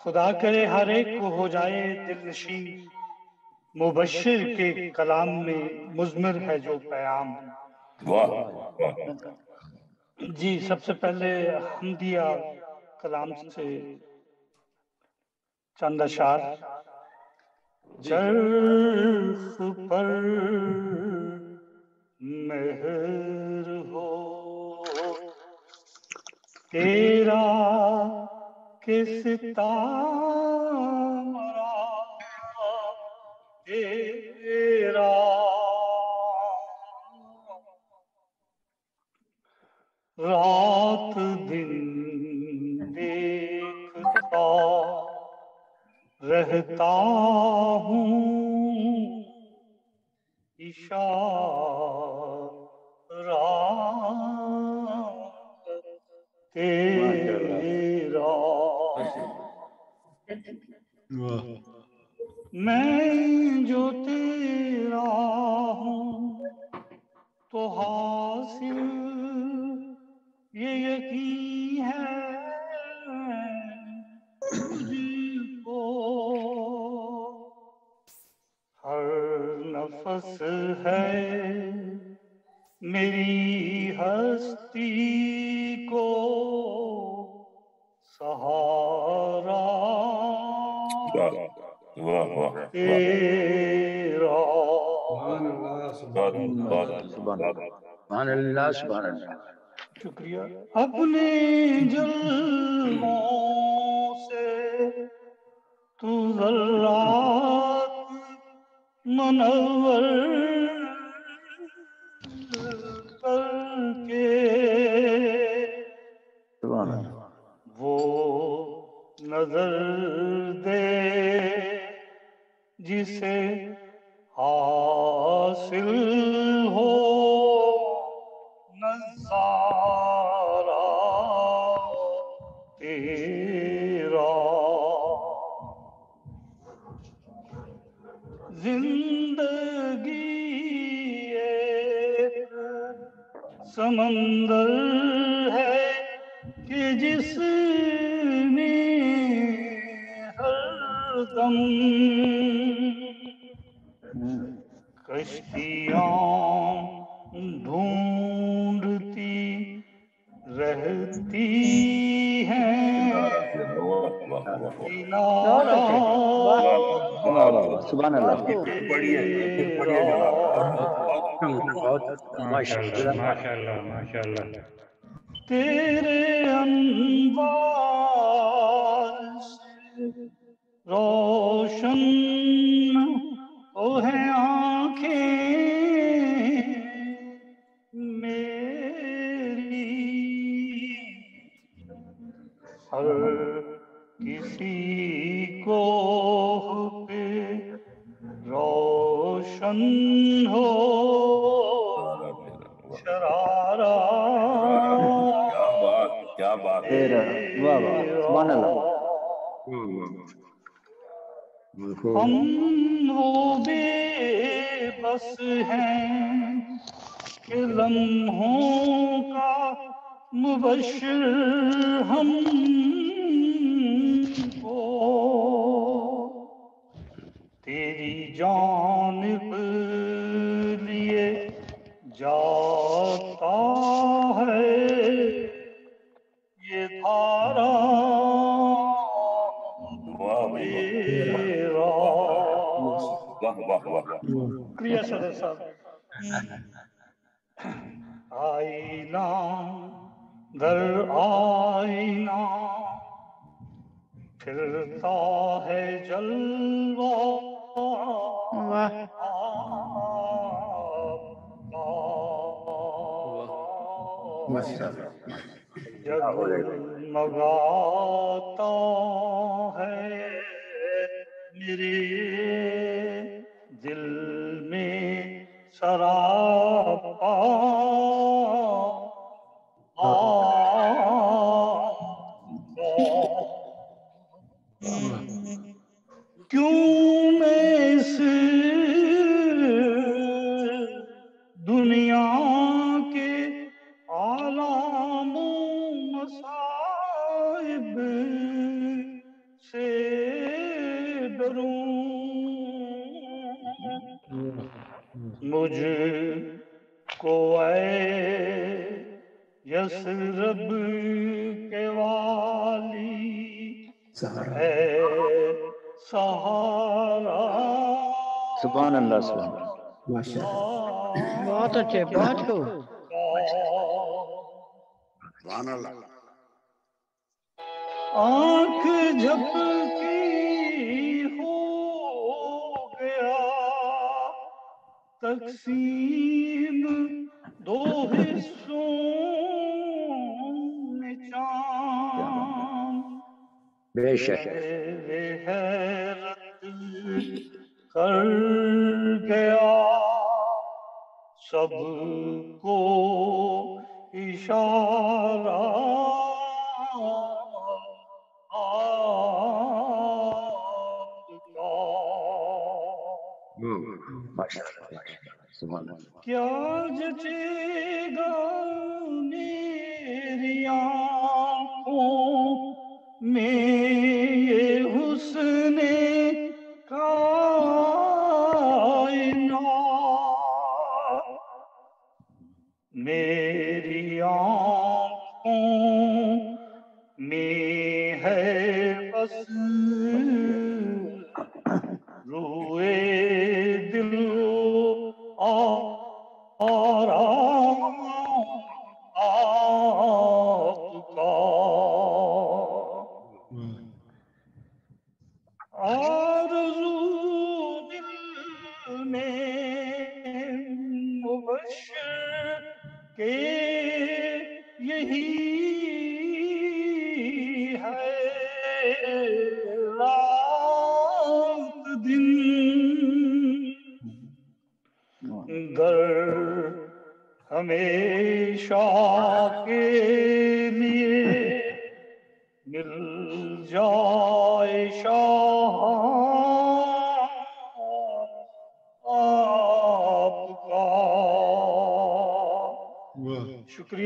خدا کرے ہر ایک کو ہو جائے دل نشین، مبشر کے کلام میں مضمر ہے جو پیام۔ جی سب سے پہلے حمدیہ کلام سے چند اشعار۔ چرخ پر مہر ہو تیرا کہ ستارہ تیرا، رات دن دیکھتا رہتا ہوں اشارہ تیرا۔ میں جو تیرا ہوں تو حاصل یہ یقین ہے مجھ کو، ہر نفس ہے میری ہستی کو سہارا تیرا۔ سبحان اللہ سبحان اللہ۔ شکریہ۔ اپنے جلووں سے تو ذرات منور کر کے وہ نظر دے جسے حاصل ہو نظارہ تیرا۔ زندگی ایک سمندر ہے کہ جس میں ہر دم کشتیاں ڈھونڈتی رہتی ہیں کنارہ سبحان اللہ۔ ماشاءاللہ۔ تیرے انوار سے روشن او ہیں آنکھیں میری، ہر کسی کو پہ روشن ہو شرارہ کیا بات ہے۔ سبحان اللہ۔ ہم وہ بے بس ہیں کہ لمحوں کا مبشر ہم کو تیری جانب لیے جاتا ہے یہ دھارا تیرا۔ شکریہ صدر صاحب۔ آئینہ در آئینہ پھرتا ہے جلوہ جگمگاتا ہے میرے دل میں سراپا کیوں میں اس دنیا کے آلام و مصائب سے کروں مجھ کو اے یثرب کے والی اے سہارا سبحان اللہ سبحان اللہ بہت اچھے بہت خوب سبحان اللہ آنکھ جھپکی ہو گیا تقسیم دو حصوں میں چاند بے شک حیرت کر گیا سب کو اشارہ سبحان اللہ کیا جچے گا میری آنکھوں میں یہ حسن کائنات میری آنکھوں میں ہے بس روئے دل آرام آپ کا آرزو دل میں مبشر کے یہی ہے رات دن گر ہمیشہ کے لیے مل جائے شاہ آپ کا شکریہ